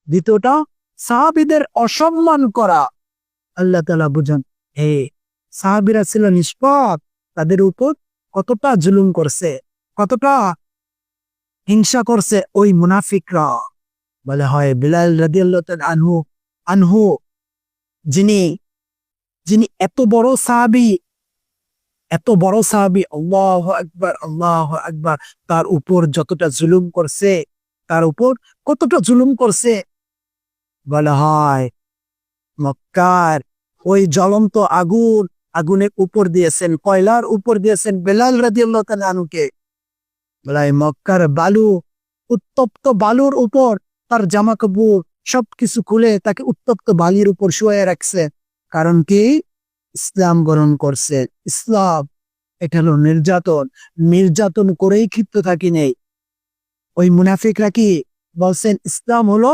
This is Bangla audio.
দ্বিতীয়টা সাহাবীদের অসম্মান করা। আল্লাহ তাআলা বুঝান, হে সাহাবীরা ছিল নিষ্পাপ, তাদের উপর কতটা জুলুম করছে, কতটা হিংসা করছে ওই মুনাফিকরা। বলে হয় বিলাল রাদিয়াল্লাহু তাআলা আনহু আনহু যিনি যিনি এত বড় সাহাবী, আল্লাহু আকবার আল্লাহু আকবার, তার উপর যতটা জুলুম করছে, তার উপর কতটা জুলুম করছে। বলা হয় মক্কার ওই জ্বলন্ত আগুনের উপর দিয়েছেন, কয়লার উপর দিয়েছেন বিলাল রাদিয়াল্লাহু তাআলা আনহুকে। বলা হয় মক্কার উত্তপ্ত বালুর উপর তার জামা কাপড় সবকিছু খুলে তাকে উত্তপ্ত বালির উপর শুয়ে রাখছে। কারণ কি? ইসলাম গ্রহণ করছে। ইসলাম এটা হলো নির্যাতন করেই ক্ষিপ্ত থাকি নেই। ওই মুনাফিকরা কি বলছেন? ইসলাম হলো